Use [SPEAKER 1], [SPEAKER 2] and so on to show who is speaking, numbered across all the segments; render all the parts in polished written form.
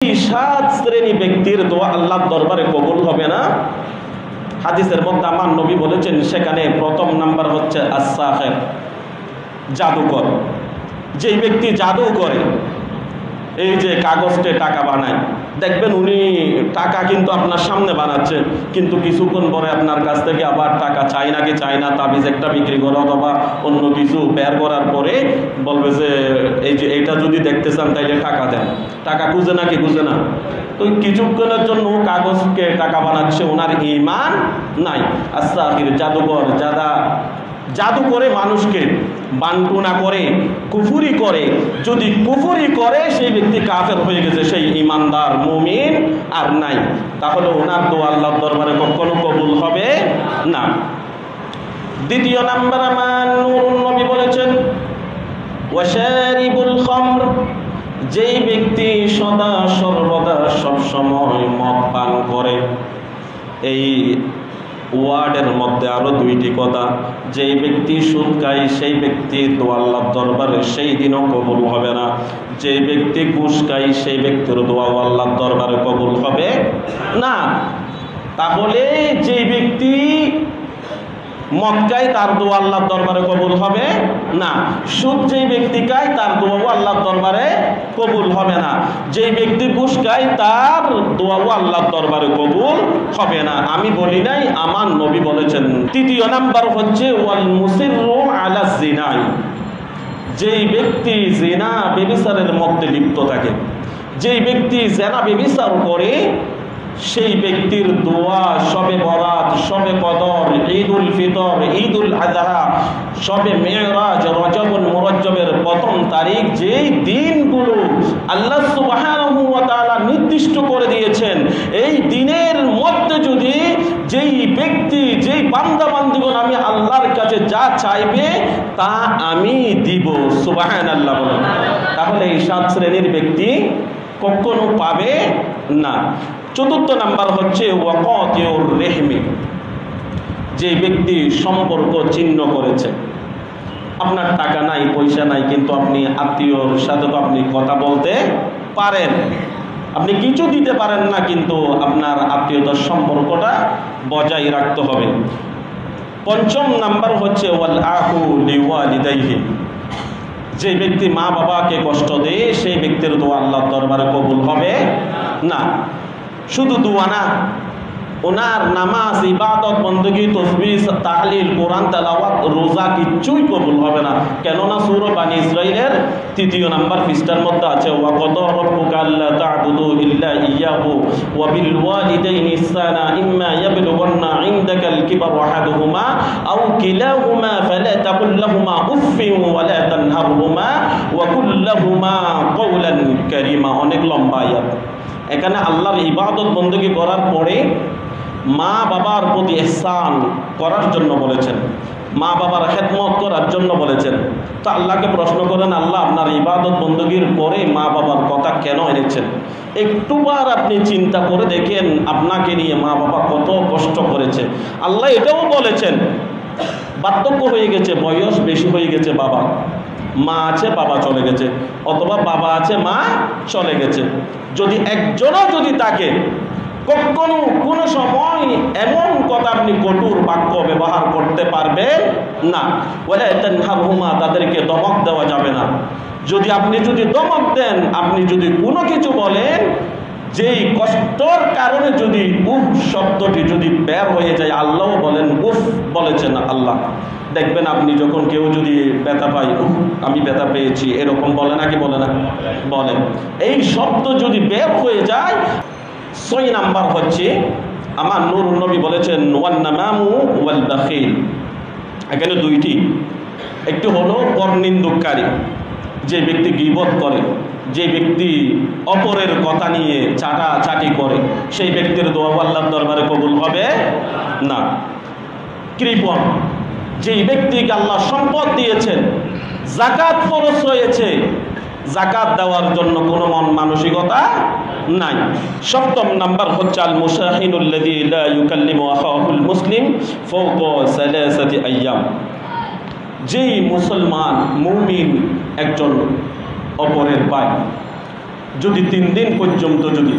[SPEAKER 1] সাত শ্রেণী ব্যক্তির দোয়া আল্লাহর দরবারে কবুল হবে না। হাদিসের মধ্যে আমার নবী বলেছেন, সেখানে প্রথম নাম্বার হচ্ছে আস-সাহির, জাদুকর। যেই ব্যক্তি জাদু করে, এই যে কাগজে টাকা বানায়, দেখবেন উনি টাকা কিন্তু আপনার সামনে বানাচ্ছে, কিন্তু কিছুক্ষণ পরে আপনার কাছ থেকে আবার টাকা চাই নাকি চাই না, তাবিজ একটা বিক্রি করে অথবা অন্য কিছু বের করার পরে বলবে যে এই যে এটা যদি দেখতে চান তাইলে টাকা দেন। টাকা খুঁজে নাকি খুঁজে না, তো কিছুক্ষণের জন্য কাগজকে টাকা বানাচ্ছে, ওনার ঈমান নাই। আস-সাহির, জাদুকর, জাদু করে মানুষকে বানটুনা করে, কুফুরি করে। যদি কুফুরি করে সেই ব্যক্তি কাফের হয়ে গেছে, সেই ঈমানদার মুমিন আর নাই, তাহলে ওনার দোয়া আল্লাহর দরবারে কখনো কবুল হবে না। দ্বিতীয় নাম্বার আমার নূরুন নবী বলেছেন, ওয়াশারিবুল খামর, যেই ব্যক্তি সদা সর্বদা সবসময় মদ পান করে। এই ওয়ার্ডের মধ্যে আরো দুইটি কথা, যেই ব্যক্তি সুদ খায় সেই ব্যক্তির দোয়া আল্লাহর দরবারে সেই দিনও কবুল হবে না। যে ব্যক্তি ঘুষ খায় সেই ব্যক্তির দোয়া আল্লাহর দরবারে কবুল হবে না। তাহলে যে ব্যক্তি মদ খায় তার দোয়া আল্লাহর দরবারে কবুল হবে না। সুদ যেই ব্যক্তি খায় তার দোয়াও আল্লাহর দরবারে কবুল হবে না। যেই ব্যক্তি ঘুষ খায় তার দোয়াও আল্লাহর দরবারে কবুল হবে না। আমি বলি নাই, আমার নবী বলেছেন। তৃতীয় নাম্বার হচ্ছে ওয়াল মুসিররু আলা জিনা, যেই ব্যক্তি জিনা ব্যভিচারের মধ্যে লিপ্ত থাকে, যেই ব্যক্তি জিনা ব্যভিচার করে, সেই ব্যক্তির দোয়া শবে বরাত, শবে কদর, ঈদুল ফিতর, ঈদুল আযহা, শবে মেরাজ, রজবুল মুরজ্জবের প্রথম তারিখ, যেই দিনগুলো আল্লাহ সুবহানাহু ওয়া তাআলা নির্দিষ্ট করে দিয়েছেন, এই দিনের মধ্যে যদি যেই ব্যক্তি, যেই বান্দা বান্দীগণ আমি আল্লাহর কাছে যা চাইবে তা আমি দিব, সুবহানাল্লাহ বলেন, তাহলে এই সাত শ্রেণীর ব্যক্তি কখনো পাবে না। চতুর্থ নাম্বার হচ্ছে ওয়াকাতিউর রেহমি, যে ব্যক্তি সম্পর্ক ছিন্ন করেছে। আপনার টাকা নাই, পয়সা নাই, কিন্তু আপনি আত্মীয়র সাথে তো আপনি কথা বলতে পারেন, আপনি কিছু দিতে পারেন না, কিন্তু আপনার আত্মীয়তার সম্পর্কটা বজায় রাখতে হবে। পঞ্চম নাম্বার হচ্ছে ওয়াল আহু লিওয়ালিদাইহি, যে ব্যক্তি মা বাবাকে কষ্ট দেয় সেই ব্যক্তির দোয়া আল্লাহর দরবারে কবুল হবে না। শুধু দোয়া না, ওনার নামাজ, ইবাদত, বন্দগি, তাসবিহ, তাহলিল, কোরআন তেলাওয়াত, রোজা কিচ্ছুই কবুল হবে না। কেননা সূরা বানী ইসরাঈলের ৩ নাম্বার পৃষ্ঠার মধ্যে আছে, ওয়া ক্বাদা রাব্বুকা আল্লা তা'বুদু ইল্লা ইয়্যাহু ওয়া বিল ওয়ালিদাইনি ইহসানা ইম্মা ইয়াবলুগান্না ইনদাকাল কিবারা আহাদুহুমা আও কিলাহুমা ফালা তাকুল লাহুমা উফফিন ওয়া লা তানহারহুমা ওয়া কুল লাহুমা কওলান কারীমা। অনেক লম্বা আয়াত। এখানে আল্লাহর ইবাদত বন্দী করার পরে মা বাবার প্রতি ইহসান করার জন্য বলেছেন, মা বাবার খেদমত করার জন্য বলেছেন। তো আল্লাহকে প্রশ্ন করেন, আল্লাহ আপনার ইবাদত বন্দীর পরে মা বাবার কথা কেন এনেছেন? একটুবার আপনি চিন্তা করে দেখেন, আপনাকে নিয়ে মা বাবা কত কষ্ট করেছে। আল্লাহ এটাও বলেছেন, বার্ধক্য হয়ে গেছে, বয়স বেশি হয়ে গেছে, বাবা মা আছে, বাবা চলে গেছে, অথবা বাবা আছে, মা চলে গেছে। যদি একজনও যদি তাকে কখনো কোনো সময় এমন কথা আপনি কঠোর বাক্য ব্যবহার করতে পারবেন না। ওয়ালা তানহারহুমা, তাদেরকে ধমক দেওয়া যাবে না। যদি আপনি ধমক দেন, আপনি যদি কোনো কিছু বলেন, যেই কষ্টর কারণে যদি উফ শব্দটি যদি বের হয়ে যায়, আল্লাহ বলেন উফ বলেছেন আল্লাহ। দেখবেন আপনি যখন কেউ যদি ব্যথা পায়, আমি ব্যথা পেয়েছি, এরকম বলে নাকি বলে না? বলেন। এই শব্দ যদি বের হয়ে যায়। ৬ নাম্বার হচ্ছে আমার নূরুন নবী বলেছেন ওয়ান নামামু ওয়াল বাখিল। এখানে দুইটি, একটি হলো পরনিন্দুকারী, যে ব্যক্তি গীবত করে, যে ব্যক্তি অপরের কথা নিয়ে চাটাচাটি করে, সেই ব্যক্তির দোয়া আল্লাহর দরবারে কবুল হবে না। কৃপণ, যেই ব্যক্তিকে আল্লাহ সম্পদ দিয়েছেন, যাকাত ফরজ হয়েছে, যাকাত দেওয়ার জন্য কোনো মন মানসিকতা নাই। ৭ম নাম্বার হচ্ছে আল মুশাহিনুল্লাযী লা ইউকাল্লিমু আখাহুল মুসলিম ফাওকা সালাসাতি আইয়াম, যেই মুসলমান মুমিন একজন অপরের ভাই যদি 3 দিন পর্যন্ত যদি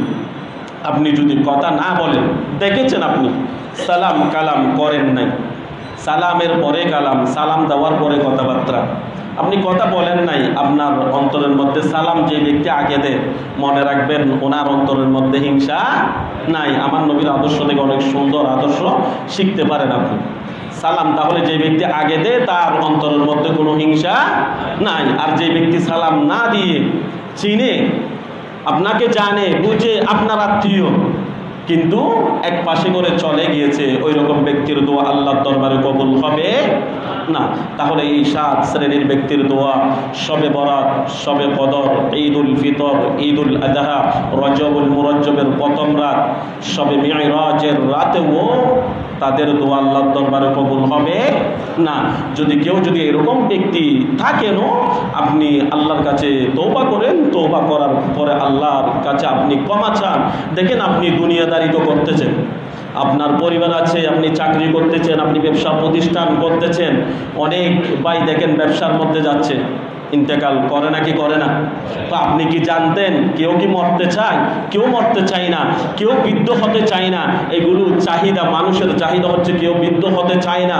[SPEAKER 1] আপনি যদি কথা না বলেন, দেখেছেন আপনি সালাম কালাম করেন নাই, সালামের পরে কালাম, সালাম দেওয়ার পরে কথাবার্তা, আপনি কথা বলেন নাই, আপনার অন্তরের মধ্যে সালাম যে ব্যক্তি আগে দেয়, মনে রাখবেন ওনার অন্তরের মধ্যে হিংসা নাই। আমার নবীর আদর্শ থেকে অনেক সুন্দর আদর্শ শিখতে পারেন আপনি। সালাম তাহলে যে ব্যক্তি আগে দেয় তার অন্তরের মধ্যে কোনো হিংসা নাই। আর যে ব্যক্তি সালাম না দিয়ে চিনে, আপনাকে জানে, বুঝে আপনার আত্মীয়, কিন্তু এক পাশে করে চলে গিয়েছে, ওই রকম ব্যক্তির দোয়া আল্লাহর দরবারে কবুল হবে না। তাহলে এই 7 শ্রেণীর ব্যক্তির দোয়া, শবে বরাত, শবে কদর, ঈদুল ফিতর, ঈদুল আযহা, রজবুল মুরজ্জবের প্রথম রাত, শবে মিরাজের রাতেও তাদের দোয়া আল্লাহর দরবারে কবুল হবে না। যদি কেউ যদি এরকম ব্যক্তি থাকেন, আপনি আল্লাহর কাছে তওবা করেন, তওবা করার পরে আল্লাহর কাছে আপনি ক্ষমা চান। দেখেন আপনি দুনিয়াদারি তো করতেছেন, আপনার পরিবার আছে, আপনি চাকরি করতেছেন, আপনি ব্যবসা প্রতিষ্ঠান করতেছেন, অনেক ভাই দেখেন ব্যবসার মধ্যে যাচ্ছে, ইন্তেকাল করে নাকি করে না? তো আপনি কি জানতেন কেউ কি মরতে চায়? কেউ মরতে চায় না, কেউ বৃদ্ধ হতে চায় না। এগুলো চাহিদা, মানুষের চাহিদা হচ্ছে কেউ বৃদ্ধ হতে চায় না।